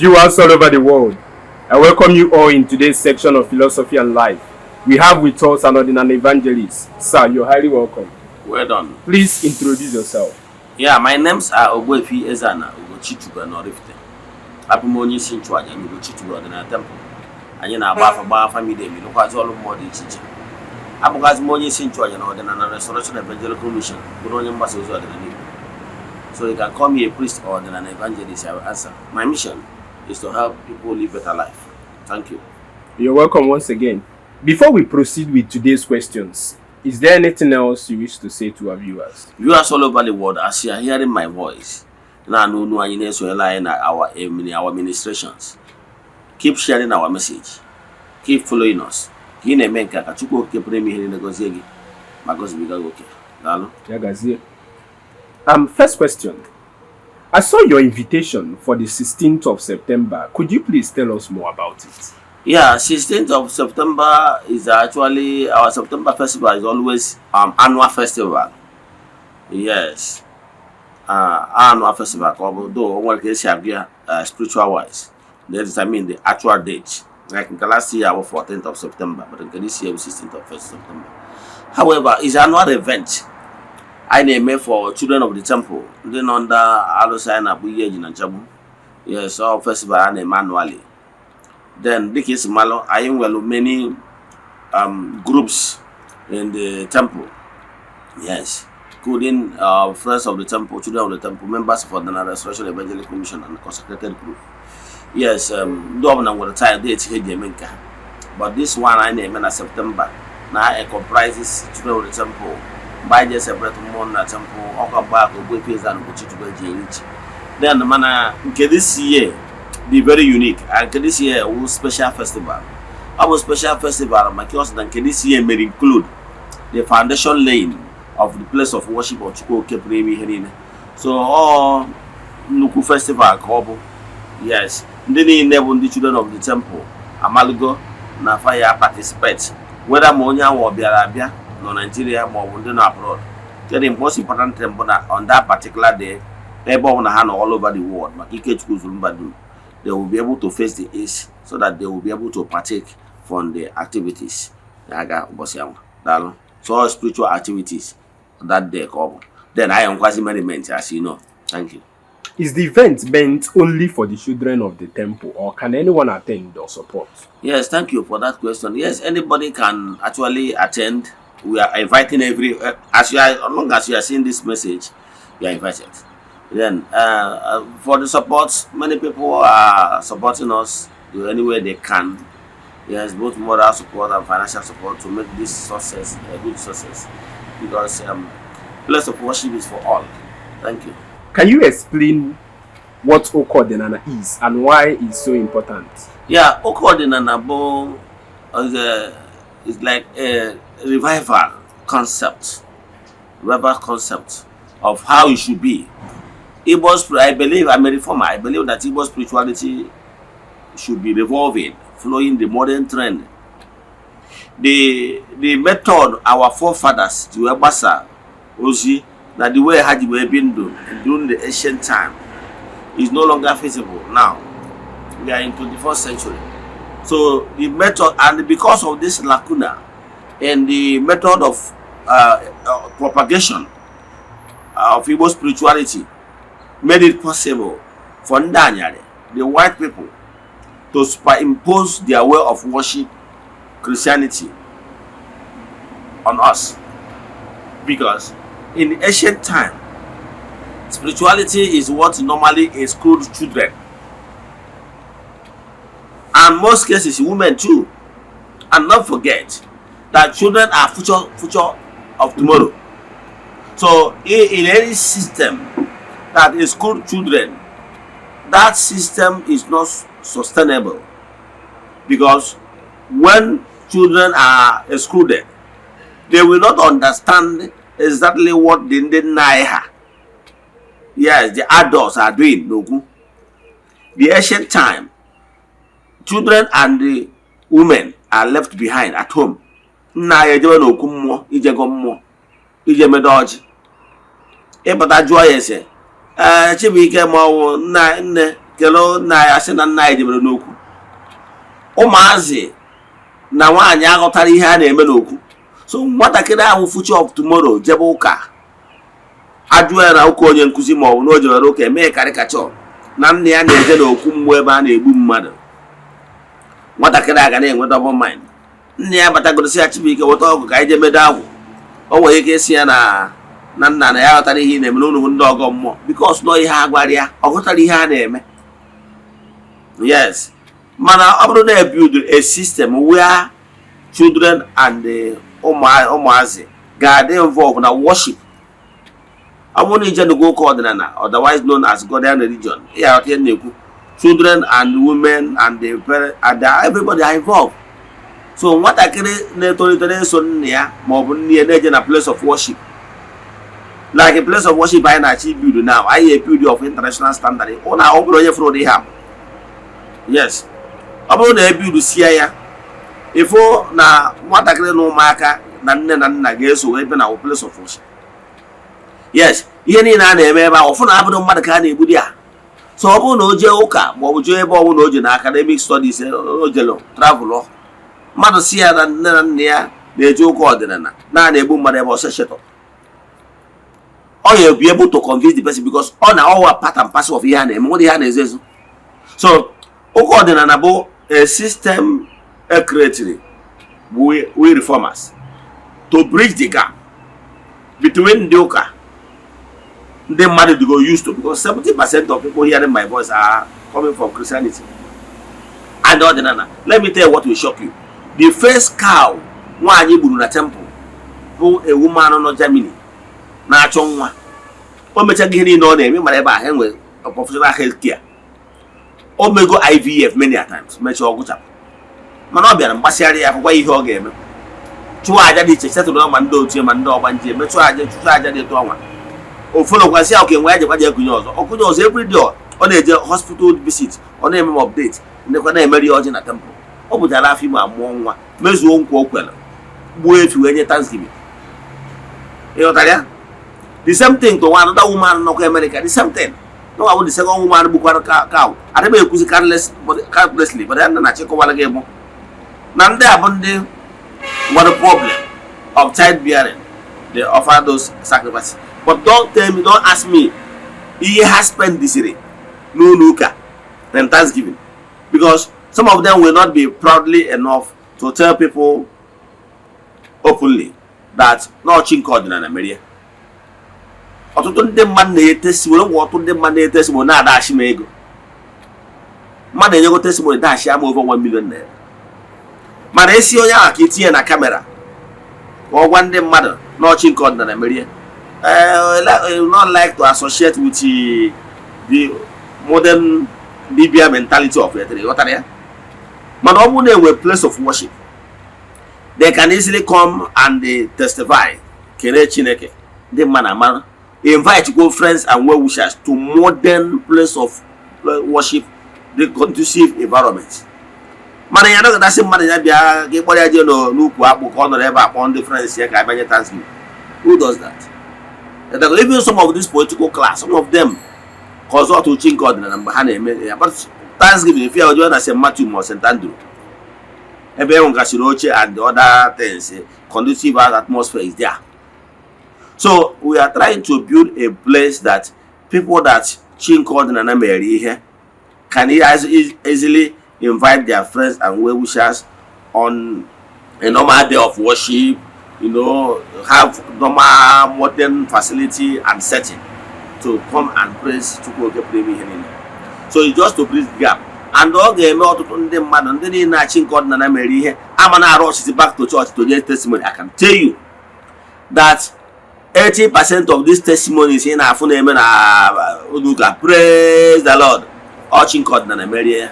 Viewers all over the world, I welcome you all in today's section of Philosophy and Life. We have with us an ordinary evangelist. Sir, you're highly welcome. Well done. Please introduce yourself. Yeah, my names are Eze-Ana, Ugochituba Norifte. Apumonyi Sinchwaja, Ugochituba, and a temple. And you know, Bafa family, you know, all of more teaching. Abugas Moni Sinchwaja, and a restoration evangelical mission, Budonian Bassos or the So you can call me a priest or an evangelist. I will answer. My mission is to help people live better life. Thank you. You're welcome once again. Before we proceed with today's questions, is there anything else you wish to say to our viewers? Viewers all over the world, as you are hearing my voice, now no our ministrations. Keep sharing our message. Keep following us. First question. I saw your invitation for the 16th of September. Could you please tell us more about it? Yeah, 16th of September is actually our September festival. Is always annual festival. Yes, annual festival. Although one can say spiritual wise, they determine the actual date. Like in the last year, our 14th of September, but in this year, 16th of September. However, it's an annual event. I name it for children of the temple. Then under Alo-Eze-Ana and Jabu. Yes, all festival I name annually. Then this is Malo. I am well many groups in the temple. Yes, including friends of the temple, children of the temple, members for the Restoration Evangelical Mission and consecrated group. Yes, don't what the time date here, but this one I name in September. Now it comprises children of the temple. By the separate one temple, or back or good face and put it to the Then the manner this year be very unique. And this year was special festival. Our special festival, my curiosity than this year may include the foundation laying of the place of worship of Chuko Kepremi Henine. So all Nuku festival Kobo. Yes. Then enable the children of the temple. Amaligo na fire participate. Whether Monya or Biarabia. No Nigeria, more within abroad. The most important thing on that particular day, everyone all over the world, they will be able to face the age so that they will be able to partake from the activities. So spiritual activities that day. Then I am quasi merriment, as you know. Thank you. Is the event meant only for the children of the temple, or can anyone attend or support? Yes, thank you for that question. Yes, anybody can actually attend. We are inviting as long as you are seeing this message, you are invited. Then for the support, many people are supporting us any way they can. Yes, both moral support and financial support to make this success a good success. Because place of worship is for all. Thank you. Can you explain what Eze-Ana is and why it's so important? Yeah, Eze-Ana is like a revival concept of how it should be. I believe I'm a reformer. I believe that Igbo spirituality should be revolving, following the modern trend. The method our forefathers to Ebasa Ozi that the way it had been done during the ancient time is no longer feasible now. We are in 21st century. So the method, and because of this lacuna and the method of propagation of Igbo spirituality made it possible for Ndanyare, the white people, to superimpose their way of worship Christianity on us. Because in the ancient time, spirituality is what normally excludes children. And most cases, women too. And not forget that children are future of tomorrow. So in any system that excludes children, that system is not sustainable. Because when children are excluded, they will not understand exactly what the Naiha. Yes, the adults are doing. The ancient time, children and the women are left behind at home. Na yejewe no kummo ije gommo ije medoji e bata juo yese Chibike ma wo na nne kelo na asị na nna anyị debere n'okwu ụmụazị na nwaanyị aghọtara ihe a na-eme n'okwu. So nwatakịrị ahụ future of tomorrow jebe ụka ajụọ ya na ụka onye nkụzi ma ọ bụ na o jewere ụka emee karịkachọ na nna ya na-eje n'okwu mmụọ ebe a na-egbu mmadụ, nwatakịrị a ga na-enwe double mind. Nna ya batagorosi ya Chibuike weta ọgụ ka anyị jee medo agwụ, o nwere ike isi ya na nna na ya ghọtara ihe ị na-eme na ụnụ ndị ọgọ mmụọ because nọ ihe a gwara ya ọ ghọtara ihe a na-eme. Yes, mana ọ bụrụ na build a system where children and ụmụazị ga-adị involved na worship, ọ bụrụ na ije n'ụka ụka ọdịnala otherwise known as Godian religion, ya ghọta ihe na-ekwu, children and women and the parents and everybody are involved. So nwatakịrị na-etolite na-eso nne ya ma ọ bụ nne ya na-eje na place of worship, like a place of worship anyị na-achọ build now, anyị build of international standard. Ọ bụrụ onye fụrụ ụdị ha, yes, ọ bụrụ na ebuild sie ya ifo na nwatakịrị na ụmụaka na nne na nna ga-eso ebe na place of worship. Yes, ihe niile a na-eme ebe ahụ fụ na abụrụ mmadụ ka a na-egbu di ya. So ọ bụrụ na o jee ụka ma ọ bụ jee ebe ọ bụrụ na o je na academic studies, o jelo travel, mmadụ si ya na nne na nna ya na-eje ụka ọdịnala na-egbu mmadụ ebe ọsọ shetọ, ọ ya be able to convince the person because ọ na ọwa part and parcel of ihe a na-eme, nwere ihe a na-ezo ezo. So ụka ọdịnala bụ a system created we reformers to bridge the gap between the ụka ndị mmadụ dị go used to, because 70% of people hearing my voice are coming from Christianity and ọdịnala. Let me tell you what will shock you. The first cow nwaanyị gburu na temple bụ a woman nọ Germany na-achọ nwa. O mechaghị ihe niile ọ na-eme mara ebe ahụ enwe professional health care. O mego IVF many a times, mechaa ọgwụchapụ, mana ọ bịara mgbasịgharị ya akwụkwọ ihe ọ ga-eme, chụọ aja dị iche setụrụ ma ndị otu ma ndị ọgbanje, mechụọ aja dị etu ọnwa. Ofologwasị ya oke nwe ya jekwaje ekunye ọzọ everyday ọ na-eje hospital visit, ọ na-eme update, ndekwa na-emeri ọjị na temple. Ọ bụtara afọ ime amụọ nwa, mezuo nkwa o kwere, gbuo efi wee nye Thanksgiving. Ịghọtara ya? The same thing to one another woman nọkwa America, the same thing. No, I would the second woman gbukwara cow. I don't know ekuzi carelessly, but then na chekọwara gị ebo. Na ndị a bụ ndị what the problem of childbearing, they offer those sacrifices. But don't ask me, he has spent this year, no nuka, then Thanksgiving. Because some of them will not be proudly enough to tell people openly that no chinko in America. Ọtụtụ ndị mmadụ na-enye testimony, ọtụtụ ndị mmadụ na-enye testimony na-adachi m ego. Mmadụ enyego testimony dashi ama over 1 million naira. Mana esi onye ahụ ka itinye na kamera ka ọ gwa ndị mmadụ na ọchị nke ọdịnala merie. I would not like to associate with the modern Libya mentality of it. But when they were place of worship, they can easily come and testify. Kene Chineke, the man, invite go friends and well wishers to modern place of worship, the conducive environment. Man, you know that's man ya get what I do no book on ever upon the friends here. Who does that? Even some of this political class, some of them cause out to chink God and but Thanksgiving, if you are joining us in Matthew or St. Andrew, everyone Gashiroche and the other things, conducive atmosphere is there. So we are trying to build a place that people that chink God and Mary here can easily invite their friends and well wishers on a normal day of worship. You know, have normal modern facility and setting to come and praise to go get premium here. So it's just to bridge the gap. And all the man and then in Achin God Nana Mary here, I'm an rush back to church to get testimony. I can tell you that 80% of these testimonies in our phone Uduka, praise the Lord. Achin God Nana Mary.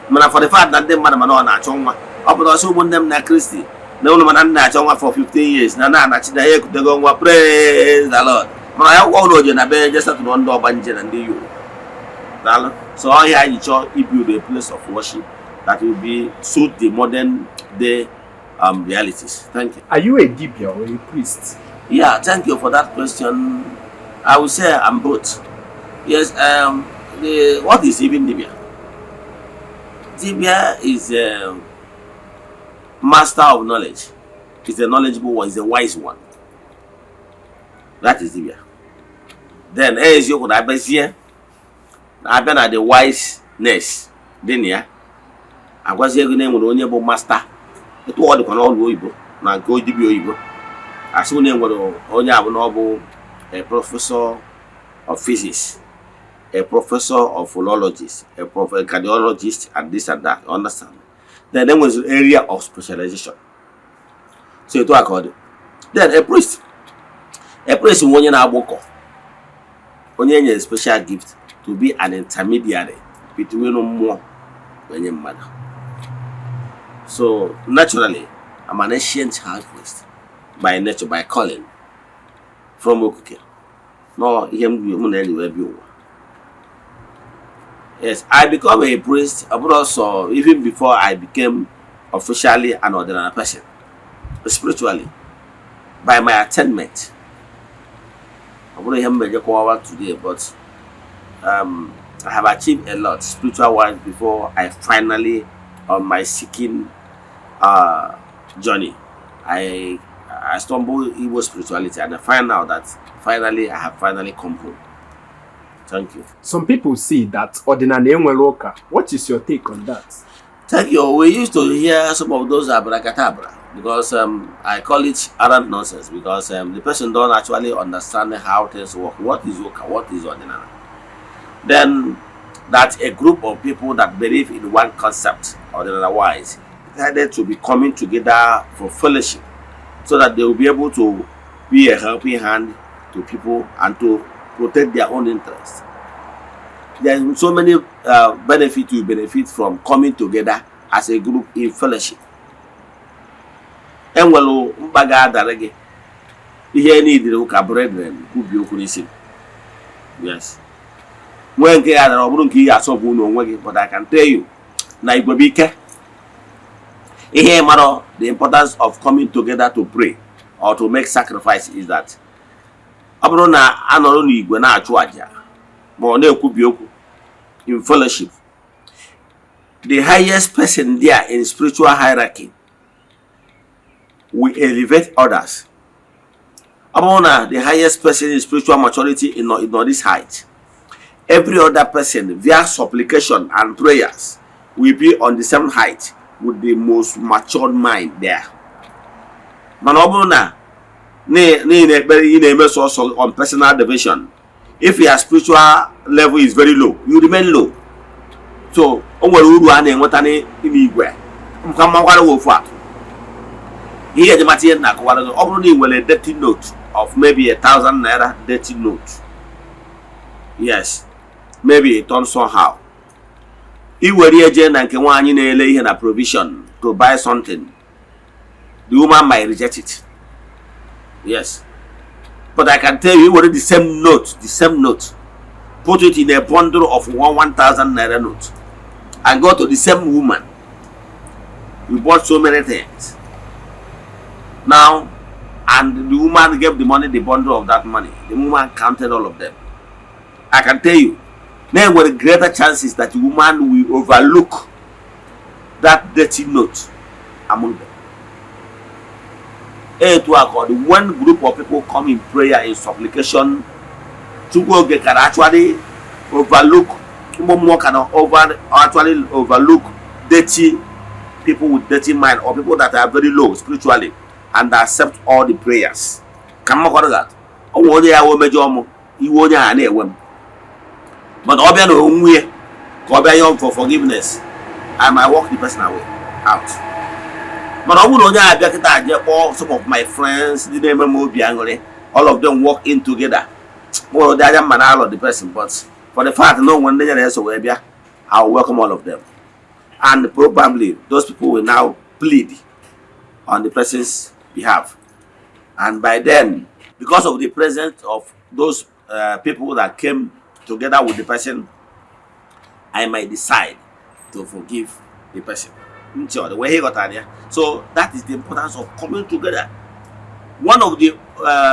Man, for the fact that them man on a chonga, up with us who them na Christy. No man na chonga for 15 years. Nana Nachina could go praise the Lord. But I won't know you just at one door banjan and you. So I hear you build a place of worship that will be suit the modern day realities. Thank you. Are you a dibia or a priest? Yeah, thank you for that question. I would say I'm both. Yes, what is even Dibia? Dibia is a master of knowledge. Is a knowledgeable one. Is a wise one. That is Dibia. Then as you could have here, I've been at the wiseness. Then yeah, I was here name with only master. It was the canal Weibo. Now go Dibio. As soon as only have noble a professor of physics, a professor of philologist, a cardiologist, and this and that. You understand? Then there was an area of specialization. So it was called. Then a priest in one year only a special gift to be an intermediary between more when your mother. So naturally, I'm an ancient high priest by nature, by calling from Okuke. No, yes, I become a priest, but also even before I became officially an ordinary person, spiritually, by my attainment. I wouldn't have made a today, but I have achieved a lot spiritual wise before I finally on my seeking journey. I stumbled in spirituality and I find out that finally I have finally come home. Thank you. Some people see that ordinary enweloka. What is your take on that? Thank you. We used to hear some of those abracadabra because I call it arrant nonsense because the person don't actually understand how things work. What is yoka? What is ordinary? Then that a group of people that believe in one concept or otherwise decided to be coming together for fellowship so that they will be able to be a helping hand to people and to protect their own interests. There are so many benefits you benefit from coming together as a group in fellowship. And well, mbaga darege ihe need the brethren who be okunism. Yes. When ke ada oburu nke ya so bu no onwe but I can tell you na igbo be ike. Ihe maro the importance of coming together to pray or to make sacrifice is that oburu na anoro na igwe na achu aja ma na ekubi okwu in fellowship. The highest person there in spiritual hierarchy will elevate others. Among the highest person in spiritual maturity in this height, every other person via supplication and prayers will be on the same height with the most matured mind there. Manobuna on personal division. If your spiritual level is very low, you remain low. So, here the material na only will a dirty note of maybe 1,000 naira dirty note. Yes, maybe it turns somehow. If we agent and can a provision to buy something, the woman might reject it. Yes. But I can tell you what the same note, put it in a bundle of 1,000 naira note and go to the same woman. We bought so many things. Now, and the woman gave the money, the bundle of that money. The woman counted all of them. I can tell you, there were greater chances that the woman will overlook that dirty note among them. The one group of people come in prayer in supplication to go get can actually overlook dirty people with dirty mind or people that are very low spiritually and accept all the prayers. Come on, that. Oh, they are major. You won't have any. But for forgiveness, I might walk the person away out. But I would only some of my friends, the name of all of them walk in together. Well, they are man of the person, but for the fact no one they are so I'll welcome all of them. And probably those people will now plead on the person's behalf. And by then, because of the presence of those people that came together with the person, I might decide to forgive the person. The way he got earlier. So that is the importance of coming together. One of the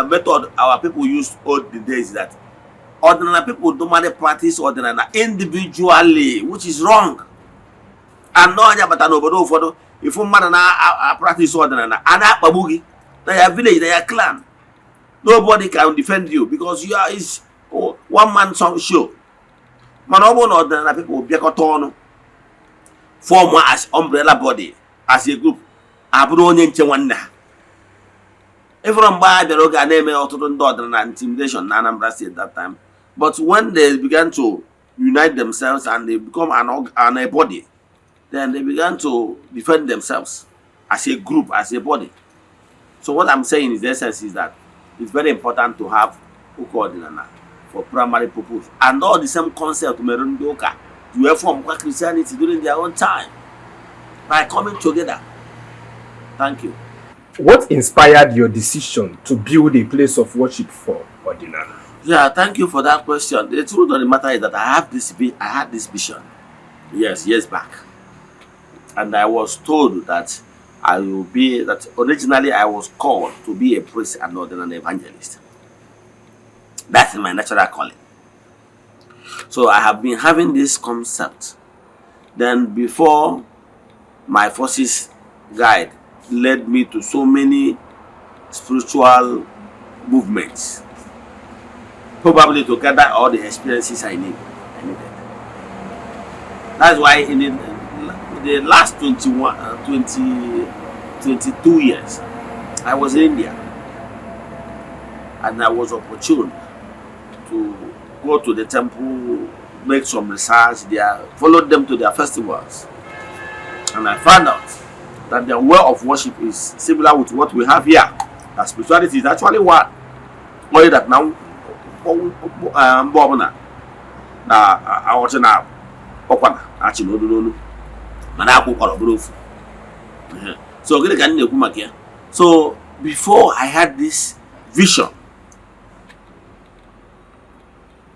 method our people used all the days is that Ordinary people normally practice ordinary individually, which is wrong. And no onye bata n'obodo ụfọdụ ifu mmadụ na practice ordinary a na-akpagbu gị na ya village, na ya clan. Nobody can defend you because you are is one man show. Man, ọ bụrụ na ordinary people bịakọta ọnụ form as umbrella body as a group, abụrụ onye nche nwanne ha. Even mgbe a bịara oge a na-eme ọtụtụ ndị ọdịnala intimidation na Anambra State that time, but when they began to unite themselves and they become a body, then they began to defend themselves as a group, as a body. So what I'm saying in essence is that it's very important to have Uka Ordinana for primary purpose, and all the same concept Merundoka to form Christianity during their own time by coming together. Thank you. What inspired your decision to build a place of worship for Ordinana? Yeah, thank you for that question. The truth of the matter is that I had this vision, yes, years back, and I was told that originally I was called to be a priest and not an evangelist. That's my natural calling. So I have been having this concept. Then before my forces guide led me to so many spiritual movements, probably to gather all the experiences I needed. That's why in the last 22 years, I was in India, and I was opportune to go to the temple, make some research there, followed them to their festivals, and I found out that their way of worship is similar with what we have here. That spirituality is actually one. Only that now, so before I had this vision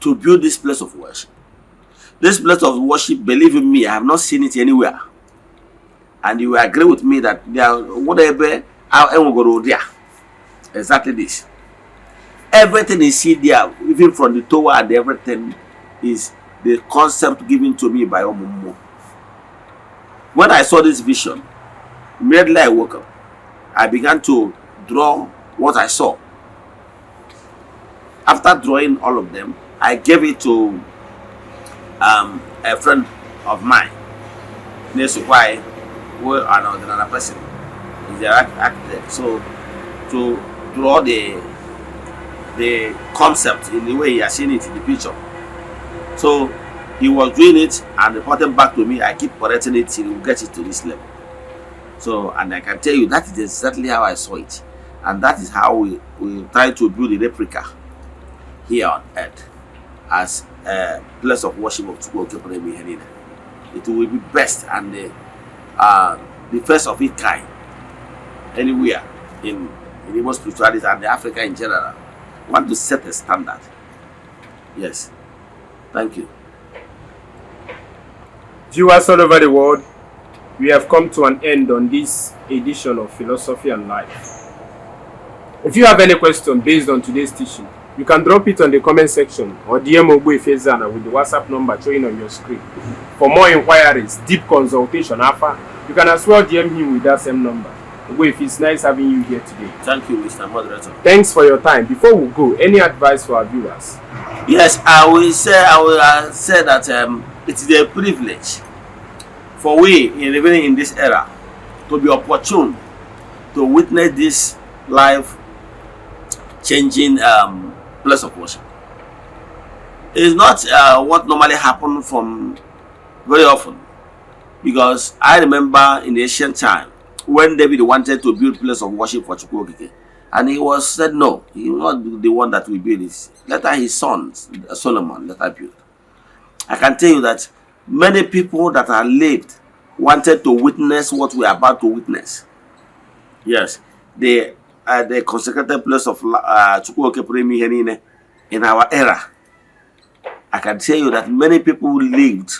to build this place of worship. This place of worship, believe in me, I have not seen it anywhere. And you will agree with me that there, whatever I will go there, exactly this. Everything is seen there, even from the tower and everything, is the concept given to me by Omumu. When I saw this vision, immediately I woke up. I began to draw what I saw. After drawing all of them, I gave it to a friend of mine, Nesupai, who another person. He's an architect. So to draw the concept in the way he has seen it in the picture. So he was doing it and reporting back to me. I keep correcting it till we get it to this level. So, and I can tell you that is exactly how I saw it, and that is how we try to build a replica here on earth as a place of worship of Chukwu. It will be best and the first of its kind anywhere in Igbo spirituality and Africa in general. I want to set a standard. Yes. Thank you. Viewers all over the world, we have come to an end on this edition of Philosophy and Life. If you have any question based on today's teaching, you can drop it on the comment section or DM Eze-Ana with the WhatsApp number showing on your screen. For more inquiries, deep consultation, you can as well DM him with that same number. It's nice having you here today. Thank you, Mr. Moderator. Thanks for your time. Before we go, any advice for our viewers? Yes, I will say that it is a privilege for we living in this era to be opportune to witness this life-changing place of worship. It is not what normally happens from very often, because I remember in the ancient time when David wanted to build a place of worship for Chukwu, and he was said no, he was not the one that will build it. Later his son Solomon later built. I can tell you that many people that are lived wanted to witness what we are about to witness. Yes, the consecrated place of Chukwu in our era. I can tell you that many people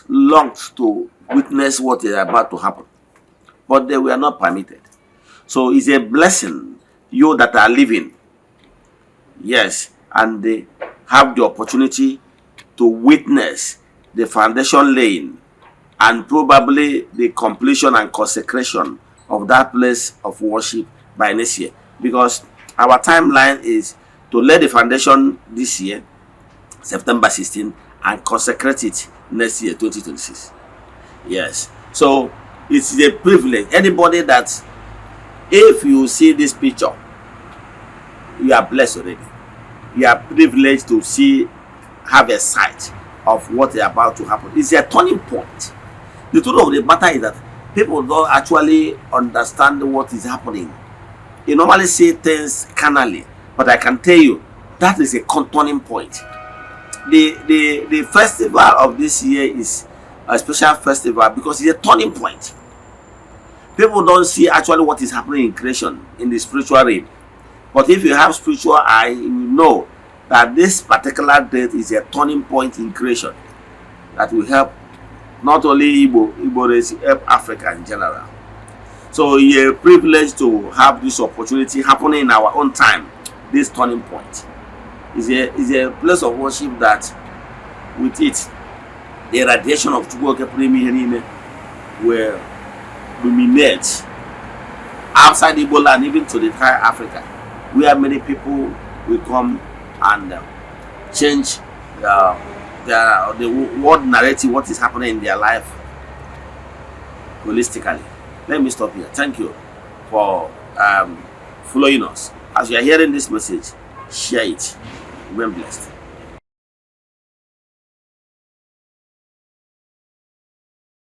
longed to witness what is about to happen, but they were not permitted. So it's a blessing, you that are living. Yes, and have the opportunity to witness the foundation laying and probably the completion and consecration of that place of worship by next year. Because our timeline is to lay the foundation this year, September 16, and consecrate it next year, 2026. Yes. So it's a privilege. Anybody that, if you see this picture, you are blessed already. You are privileged to see, have a sight of what is about to happen. It's a turning point. The truth of the matter is that people don't actually understand what is happening. You normally see things carnally, but I can tell you that is a turning point. The festival of this year is a special festival because it's a turning point. People don't see actually what is happening in creation in the spiritual realm. But if you have spiritual eye, you know that this particular date is a turning point in creation that will help not only Igbo race, help Africa in general. So it's a privilege to have this opportunity happening in our own time. This turning point is a place of worship that, with it, the radiation of Chukwuoke Premier will luminate outside Igbo land, even to the entire Africa, where many people will come and change the world narrative, what is happening in their life holistically. Let me stop here. Thank you for following us. As you are hearing this message, share it. Remain blessed.